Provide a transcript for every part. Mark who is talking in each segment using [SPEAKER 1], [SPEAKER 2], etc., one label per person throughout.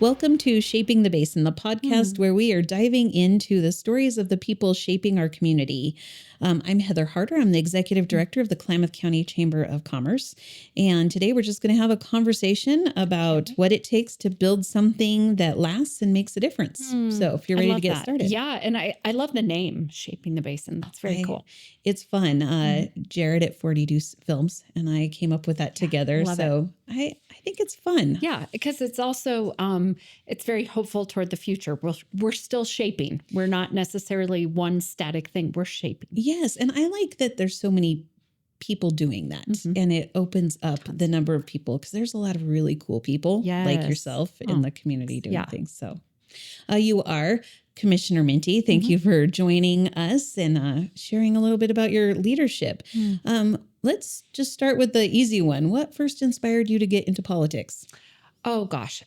[SPEAKER 1] Welcome to Shaping the Basin, the podcast where we are diving into the stories of the people shaping our community. I'm Heather Harder. I'm the executive director of the Klamath County Chamber of Commerce. And today we're just going to have a conversation about what it takes to build something that lasts and makes a difference. So if you're ready to get started.
[SPEAKER 2] Yeah. And I love the name, Shaping the Basin. That's very cool.
[SPEAKER 1] It's fun. Jared at 40 Deuce Films and I came up with that together. So I think it's fun.
[SPEAKER 2] Yeah, because it's also, it's very hopeful toward the future. We're still shaping. We're not necessarily one static thing. We're shaping.
[SPEAKER 1] Yes. And I like that there's so many people doing that. And it opens up the number of people because there's a lot of really cool people like yourself in the community doing things. So you are Commissioner Minty. Thank you for joining us and sharing a little bit about your leadership. Let's just start with the easy one. What first inspired you to get into politics?
[SPEAKER 2] Oh, gosh.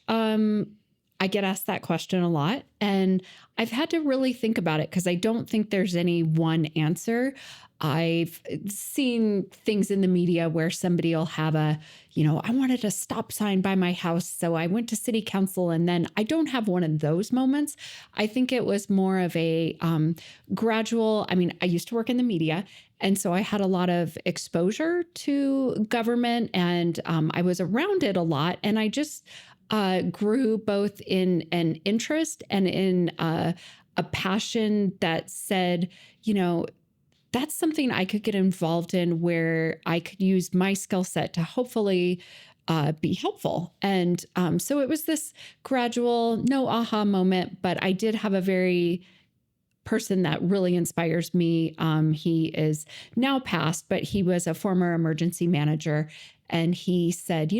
[SPEAKER 2] I get asked that question a lot, and I've had to really think about it because I don't think there's any one answer. I've seen things in the media where somebody will have I wanted a stop sign by my house, so I went to city council, and then I don't have one of those moments. I think it was more of a gradual, I used to work in the media, and so I had a lot of exposure to government, and I was around it a lot, and I just grew both in an interest and in a passion that said, that's something I could get involved in where I could use my skill set to hopefully be helpful. And so it was this gradual, no aha moment, but I did have a very person that really inspires me. He is now passed, but he was a former emergency manager. And he said,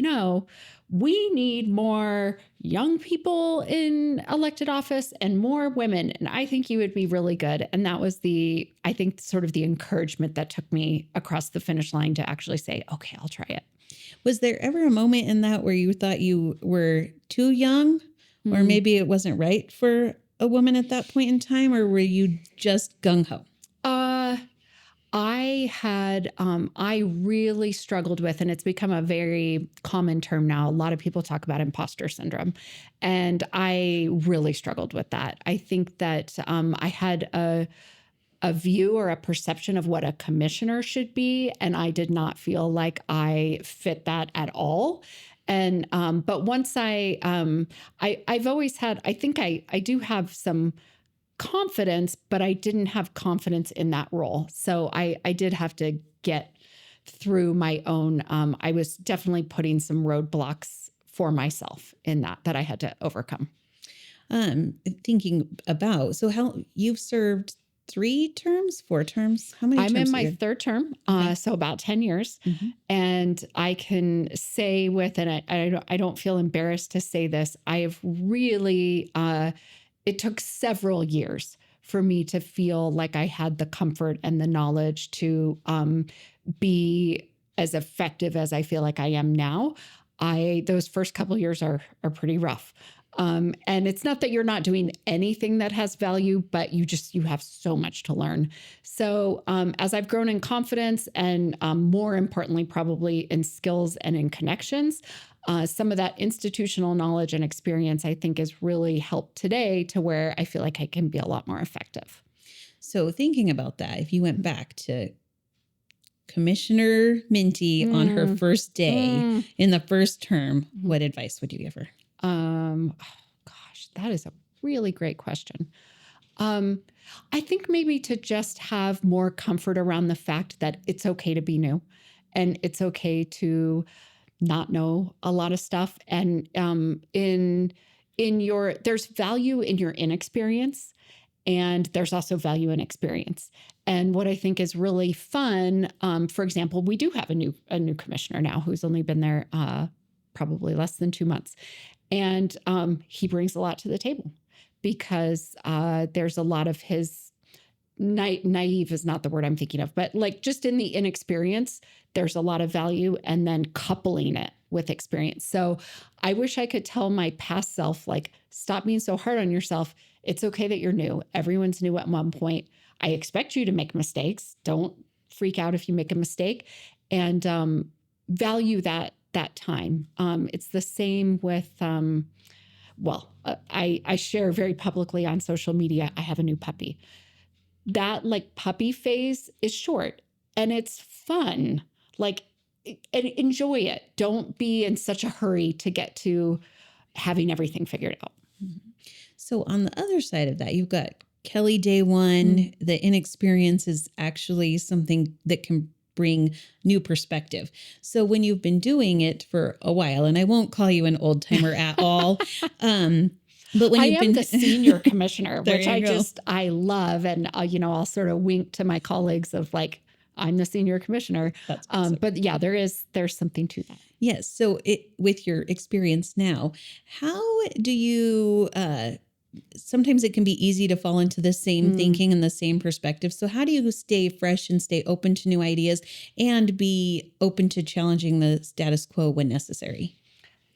[SPEAKER 2] we need more young people in elected office and more women. And I think you would be really good. And that was sort of the encouragement that took me across the finish line to actually say, okay, I'll try it.
[SPEAKER 1] Was there ever a moment in that where you thought you were too young or maybe it wasn't right for a woman at that point in time, or were you just gung-ho?
[SPEAKER 2] I really struggled with, and it's become a very common term now. A lot of people talk about imposter syndrome, and I really struggled with that. I think that I had a view or a perception of what a commissioner should be, and I did not feel like I fit that at all. And but once I've always had, I think I do have some confidence, but I didn't have confidence in that role. So I did have to get through my own, I was definitely putting some roadblocks for myself in that I had to overcome.
[SPEAKER 1] Thinking about, so how you've served 3 terms, 4 terms? How many terms?
[SPEAKER 2] I'm in my 3rd term, so about 10 years. And I can say I don't feel embarrassed to say this, I have really, it took several years for me to feel like I had the comfort and the knowledge to be as effective as I feel like I am now. Those first couple of years are pretty rough. And it's not that you're not doing anything that has value, but you have so much to learn. So as I've grown in confidence and more importantly, probably in skills and in connections, some of that institutional knowledge and experience, I think, has really helped today to where I feel like I can be a lot more effective.
[SPEAKER 1] So thinking about that, if you went back to Commissioner Minty on her first day in the first term, what advice would you give her?
[SPEAKER 2] Gosh, that is a really great question. I think maybe to just have more comfort around the fact that it's okay to be new and it's okay to not know a lot of stuff. And there's value in your inexperience, and there's also value in experience. And what I think is really fun, for example, we do have a new commissioner now who's only been there probably less than 2 months. And he brings a lot to the table because there's a lot of his naive is not the word I'm thinking of, but like just in the inexperience, there's a lot of value, and then coupling it with experience. So I wish I could tell my past self, like, stop being so hard on yourself. It's okay that you're new. Everyone's new at one point. I expect you to make mistakes. Don't freak out if you make a mistake, and value that time. It's the same with I share very publicly on social media, I have a new puppy. That like puppy phase is short and it's fun. Like, and enjoy it. Don't be in such a hurry to get to having everything figured out.
[SPEAKER 1] So on the other side of that, you've got Kelly day one. The inexperience is actually something that can bring new perspective. So when you've been doing it for a while, and I won't call you an old timer at all, but when
[SPEAKER 2] I
[SPEAKER 1] you've
[SPEAKER 2] am
[SPEAKER 1] been
[SPEAKER 2] the senior commissioner, which
[SPEAKER 1] go.
[SPEAKER 2] I love. And, I'll sort of wink to my colleagues of like, I'm the senior commissioner.
[SPEAKER 1] That's awesome.
[SPEAKER 2] But yeah, there's something to that.
[SPEAKER 1] Yes. So with your experience now, how do you, sometimes it can be easy to fall into the same thinking and the same perspective. So how do you stay fresh and stay open to new ideas and be open to challenging the status quo when necessary?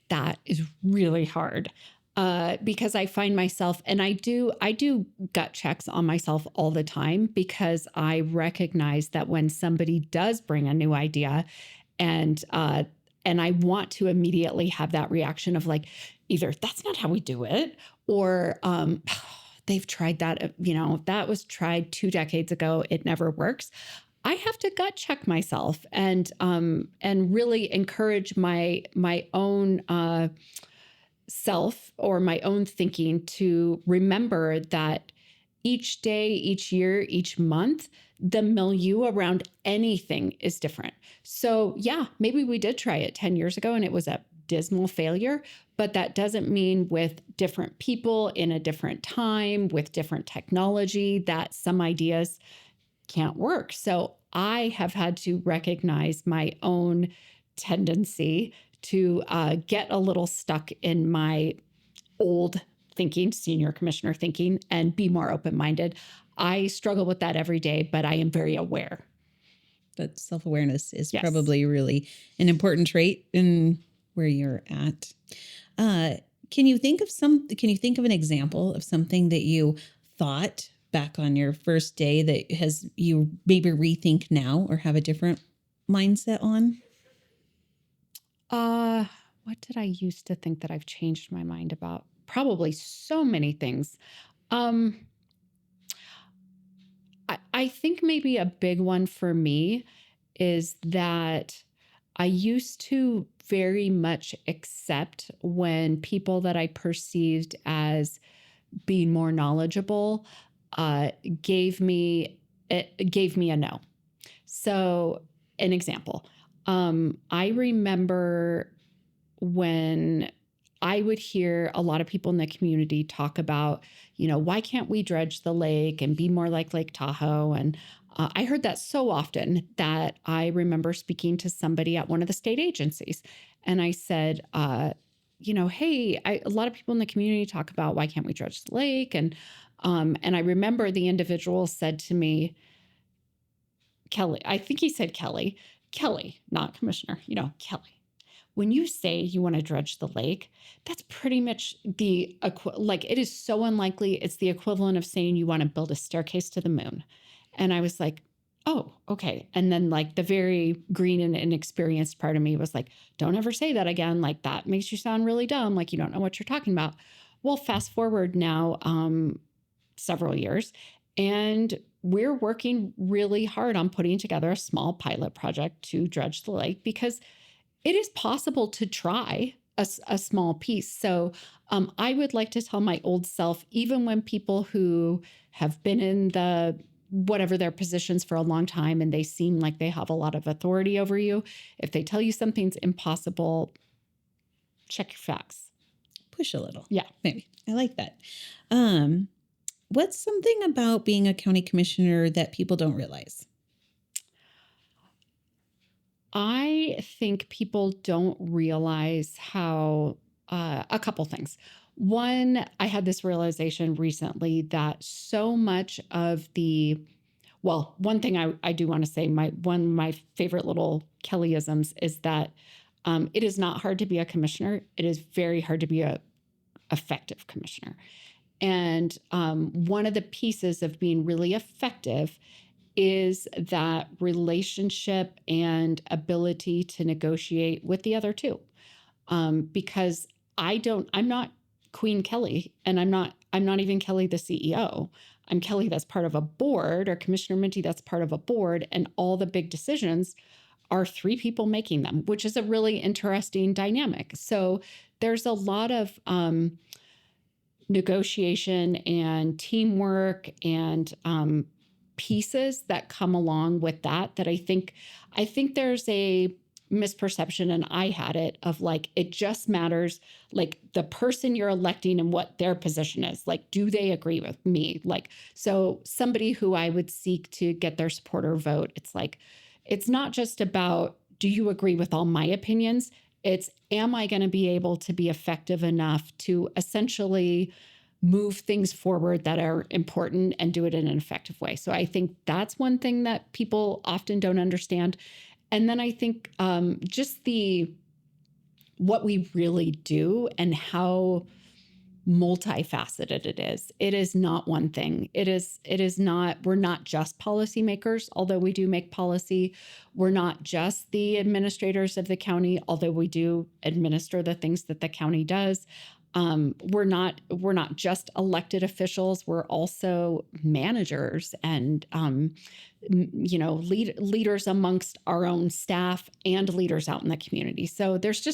[SPEAKER 2] That is really hard. Because I find myself, and I do gut checks on myself all the time, because I recognize that when somebody does bring a new idea and I want to immediately have that reaction of like, either that's not how we do it, or they've tried that, that was tried 2 decades ago. It never works. I have to gut check myself and really encourage my own self or my own thinking to remember that each day, each year, each month, the milieu around anything is different. So yeah, maybe we did try it 10 years ago and it was a dismal failure, but that doesn't mean with different people in a different time, with different technology, that some ideas can't work. So I have had to recognize my own tendency to get a little stuck in my old thinking, senior commissioner thinking, and be more open-minded. I struggle with that every day, but I am very aware.
[SPEAKER 1] That self-awareness is probably really an important trait in where you're at. Can you think of an example of something that you thought back on your first day that has you maybe rethink now or have a different mindset on?
[SPEAKER 2] What did I used to think that I've changed my mind about? Probably so many things. I think maybe a big one for me is that I used to very much accept when people that I perceived as being more knowledgeable gave me a no. So an example, I remember when I would hear a lot of people in the community talk about, why can't we dredge the lake and be more like Lake Tahoe? And I heard that so often that I remember speaking to somebody at one of the state agencies. And I said, hey, a lot of people in the community talk about why can't we dredge the lake? And I remember the individual said to me, Kelly, I think he said Kelly, not commissioner, Kelly. When you say you want to dredge the lake, that's pretty much it is so unlikely. It's the equivalent of saying you want to build a staircase to the moon. And I was like, oh, okay. And then like the very green and inexperienced part of me was like, don't ever say that again. Like that makes you sound really dumb. Like you don't know what you're talking about. Well, fast forward now several years, and we're working really hard on putting together a small pilot project to dredge the lake, because it is possible to try a small piece. So I would like to tell my old self, even when people who have been in whatever their positions for a long time and they seem like they have a lot of authority over you, if they tell you something's impossible, check your facts.
[SPEAKER 1] Push a little.
[SPEAKER 2] Yeah.
[SPEAKER 1] Maybe. I like that. What's something about being a county commissioner that people don't realize?
[SPEAKER 2] I think people don't realize how a couple things. One, I had this realization recently that so much of one thing I do want to say, one of my favorite little Kellyisms is that it is not hard to be a commissioner. It is very hard to be a effective commissioner. And one of the pieces of being really effective is that relationship and ability to negotiate with the other two. Because I'm not Queen Kelly, and I'm not even Kelly the CEO. I'm Kelly that's part of a board, or Commissioner Minty that's part of a board, and all the big decisions are 3 people making them, which is a really interesting dynamic. So there's a lot of negotiation and teamwork and pieces that come along with that I think there's a misperception, and I had it, of like, it just matters like the person you're electing and what their position is. Like, do they agree with me? Like, so somebody who I would seek to get their supporter vote, it's like, it's not just about, do you agree with all my opinions? It's, am I going to be able to be effective enough to essentially move things forward that are important and do it in an effective way? So I think that's one thing that people often don't understand. And then I think just what we really do and how multifaceted it is. It is not one thing. It is not, we're not just policymakers, although we do make policy. We're not just the administrators of the county, although we do administer the things that the county does. We're not just elected officials. We're also managers and, leaders amongst our own staff and leaders out in the community. So there's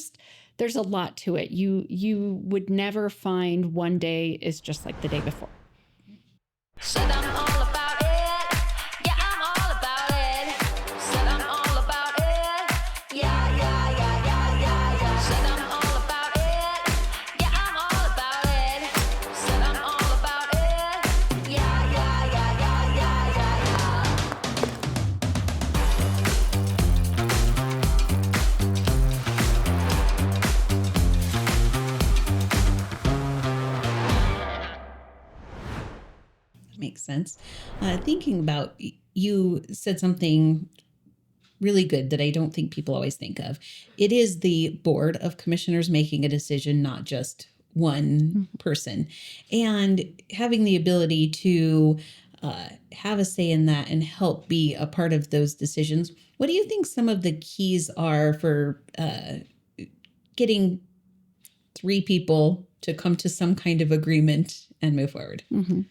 [SPEAKER 2] a lot to it. You would never find one day is just like the day before. Said I'm all about it. Yeah, I'm all about it. Said I'm all about it. Yeah, yeah, yeah, yeah, yeah, yeah. Said I'm all about it. Yeah, I'm all about it. Said I'm all about it. Yeah, yeah, yeah, yeah, yeah, yeah,
[SPEAKER 1] Makes sense. Thinking about, you said something really good that I don't think people always think of. It is the board of commissioners making a decision, not just one person, and having the ability to have a say in that and help be a part of those decisions. What do you think some of the keys are for getting 3 people to come to some kind of agreement and move forward?
[SPEAKER 2] Mm-hmm.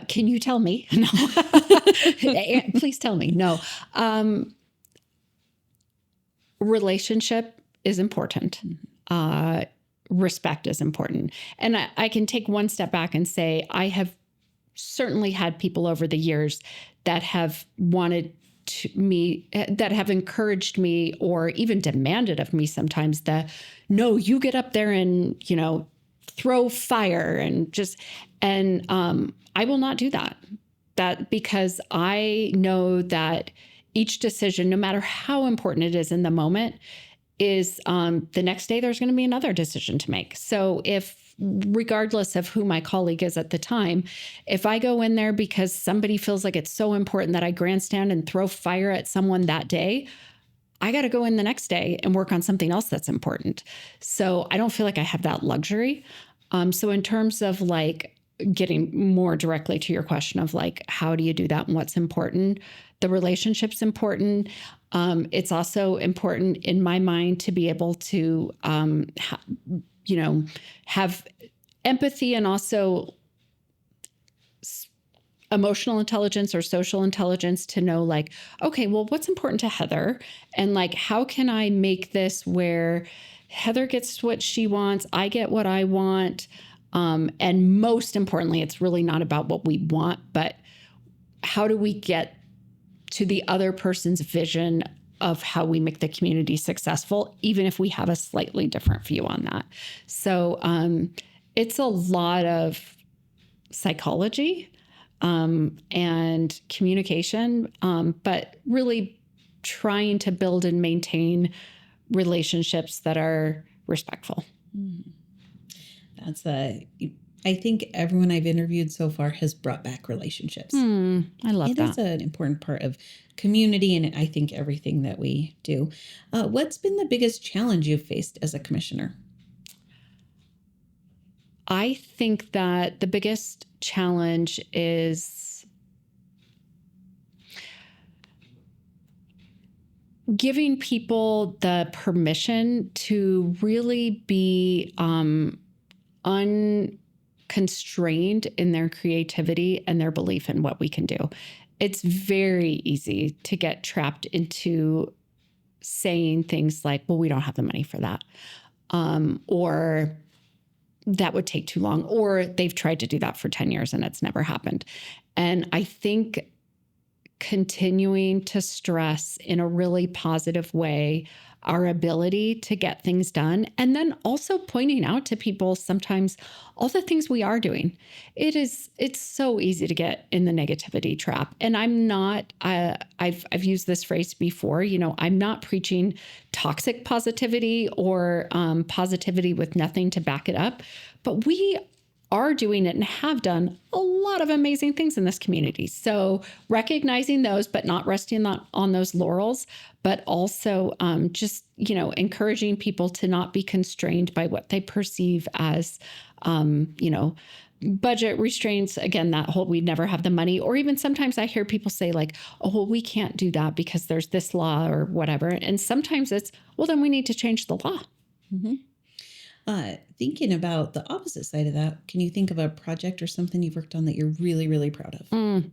[SPEAKER 2] Can you tell me? No. Please tell me. No. Relationship is important. Respect is important. And I can take one step back and say, I have certainly had people over the years that have that have encouraged me, or even demanded of me sometimes, that, no, you get up there and, throw fire and I will not do that. Because I know that each decision, no matter how important it is in the moment, is the next day there's going to be another decision to make. So regardless of who my colleague is at the time, if I go in there because somebody feels like it's so important that I grandstand and throw fire at someone that day, I got to go in the next day and work on something else that's important. So I don't feel like I have that luxury. So in terms of like getting more directly to your question of like, how do you do that and what's important? The relationship's important. It's also important in my mind to be able to, have empathy and also emotional intelligence or social intelligence to know like, okay, well, what's important to Heather? And like, how can I make this where Heather gets what she wants, I get what I want. And most importantly, it's really not about what we want, but how do we get to the other person's vision of how we make the community successful, even if we have a slightly different view on that. So it's a lot of psychology and communication, but really trying to build and maintain relationships that are respectful.
[SPEAKER 1] That's I think everyone I've interviewed so far has brought back relationships.
[SPEAKER 2] I love that.
[SPEAKER 1] It is an important part of community, and I think everything that we do. What's been the biggest challenge you've faced as a commissioner?
[SPEAKER 2] I think that the biggest challenge is giving people the permission to really be unconstrained in their creativity and their belief in what we can do. It's very easy to get trapped into saying things like, well, we don't have the money for that. Or that would take too long, or they've tried to do that for 10 years and it's never happened. And I think continuing to stress in a really positive way our ability to get things done, and then also pointing out to people sometimes all the things we are doing. It's so easy to get in the negativity trap. And I'm not, I've used this phrase before, I'm not preaching toxic positivity or positivity with nothing to back it up, but we are doing it and have done a lot of amazing things in this community. So recognizing those, but not resting on those laurels, but also just, encouraging people to not be constrained by what they perceive as, budget restraints. Again, that whole, we never have the money. Or even sometimes I hear people say like, oh, well, we can't do that because there's this law or whatever. And sometimes it's, well, then we need to change the law.
[SPEAKER 1] Mm-hmm. Thinking about the opposite side of that, can you think of a project or something you've worked on that you're really, really proud of?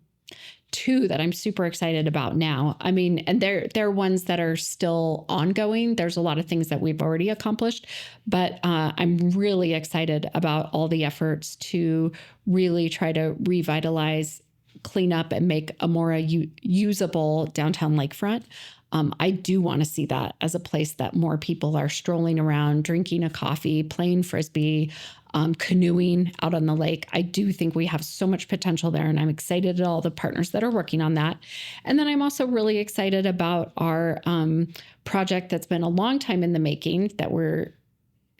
[SPEAKER 2] Two that I'm super excited about now. I mean, and they're ones that are still ongoing. There's a lot of things that we've already accomplished, but I'm really excited about all the efforts to really try to revitalize, clean up, and make a more usable downtown lakefront. I do want to see that as a place that more people are strolling around, drinking a coffee, playing Frisbee, canoeing out on the lake. I do think we have so much potential there, and I'm excited at all the partners that are working on that. And then I'm also really excited about our project that's been a long time in the making, that we're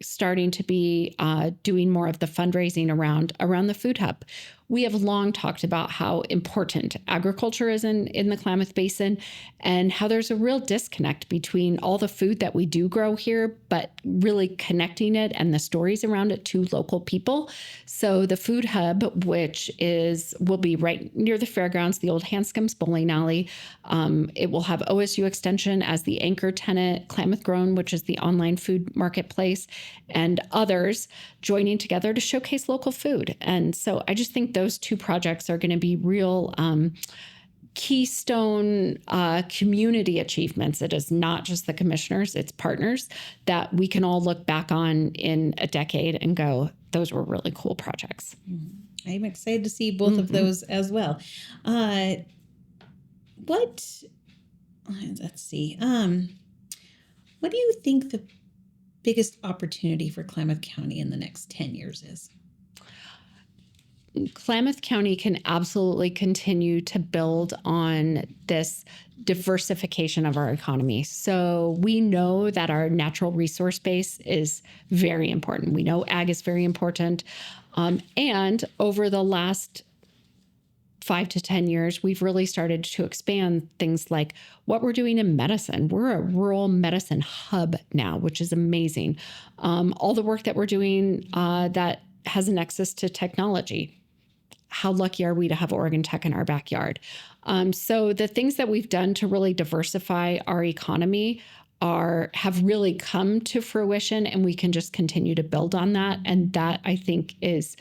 [SPEAKER 2] starting to be doing more of the fundraising around the food hub. We have long talked about how important agriculture is in the Klamath Basin, and how there's a real disconnect between all the food that we do grow here, but really connecting it and the stories around it to local people. So the food hub, which will be right near the fairgrounds, the old Hanscom's bowling alley. It will have OSU Extension as the anchor tenant, Klamath Grown, which is the online food marketplace, and others joining together to showcase local food. And so I just think those two projects are going to be real keystone community achievements. It is not just the commissioners, it's partners that we can all look back on in a decade and go, those were really cool projects.
[SPEAKER 1] I'm excited to see both of those as well. Let's see. What do you think the biggest opportunity for Klamath County in the next 10 years is?
[SPEAKER 2] Klamath County can absolutely continue to build on this diversification of our economy. So we know that our natural resource base is very important. We know ag is very important. And over the last 5 to 10 years, we've really started to expand things like what we're doing in medicine. We're a rural medicine hub now, which is amazing. All the work that we're doing that has a nexus to technology. How lucky are we to have Oregon Tech in our backyard? So the things that we've done to really diversify our economy have really come to fruition, and we can just continue to build on that. And that, I think, is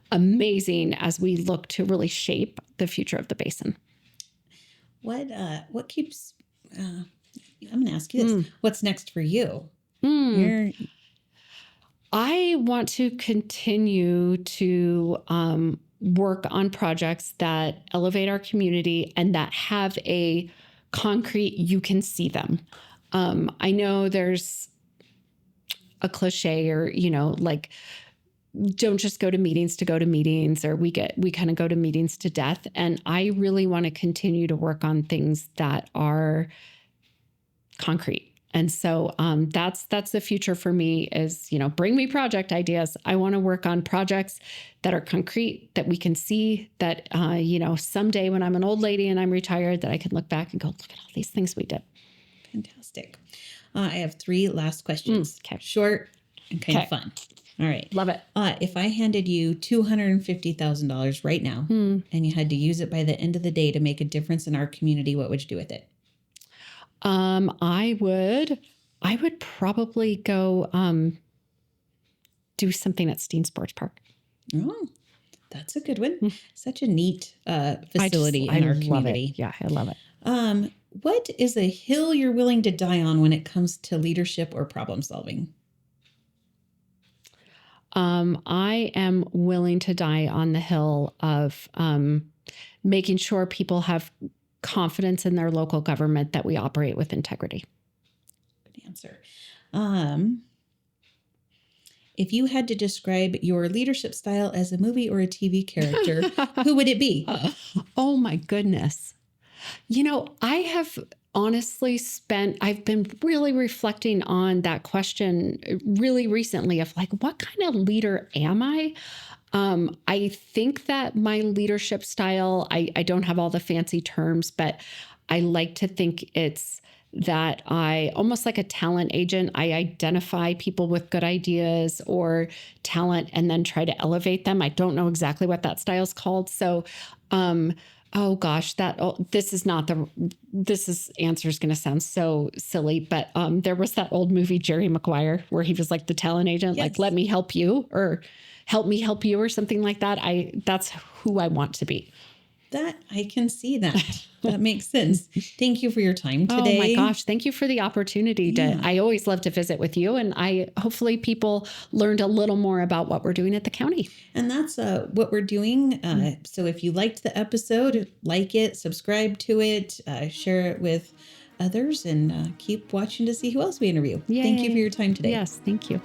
[SPEAKER 2] amazing as we look to really shape the future of the basin.
[SPEAKER 1] What keeps, I'm going to ask you this, what's next for you?
[SPEAKER 2] I want to continue to work on projects that elevate our community and that have a concrete, you can see them. I know there's a cliche or, like, don't just go to meetings to go to meetings, or we kind of go to meetings to death. And I really want to continue to work on things that are concrete. And so that's the future for me is, bring me project ideas. I want to work on projects that are concrete, that we can see, that, someday when I'm an old lady and I'm retired, that I can look back and go, look at all these things we did.
[SPEAKER 1] Fantastic. I have 3 last questions.
[SPEAKER 2] Okay.
[SPEAKER 1] Short and kind of fun. All right.
[SPEAKER 2] Love it.
[SPEAKER 1] If I handed you $250,000 right now and you had to use it by the end of the day to make a difference in our community, what would you do with it?
[SPEAKER 2] I would probably go do something at Steen Sports Park.
[SPEAKER 1] Oh, that's a good one. Such a neat facility in our community.
[SPEAKER 2] Yeah, I love it.
[SPEAKER 1] What is a hill you're willing to die on when it comes to leadership or problem solving?
[SPEAKER 2] I am willing to die on the hill of making sure people have confidence in their local government, that we operate with integrity.
[SPEAKER 1] Good answer. If you had to describe your leadership style as a movie or a TV character, who would it be?
[SPEAKER 2] Oh my goodness. I have honestly I've been really reflecting on that question really recently of like, what kind of leader am I? I think that my leadership style, I don't have all the fancy terms, but I like to think it's that I almost like a talent agent. I identify people with good ideas or talent and then try to elevate them. I don't know exactly what that style is called. So, oh gosh, this answer is going to sound so silly, but there was that old movie, Jerry Maguire, where he was like the talent agent, yes. Like, let me help you, or help me help you, or something like that. That's who I want to be.
[SPEAKER 1] That I can see that. That makes sense. Thank you for your time today.
[SPEAKER 2] Oh my gosh. Thank you for the opportunity I always love to visit with you. And hopefully people learned a little more about what we're doing at the county.
[SPEAKER 1] And that's what we're doing. So if you liked the episode, like it, subscribe to it, share it with others, and keep watching to see who else we interview. Yay. Thank you for your time today.
[SPEAKER 2] Yes. Thank you.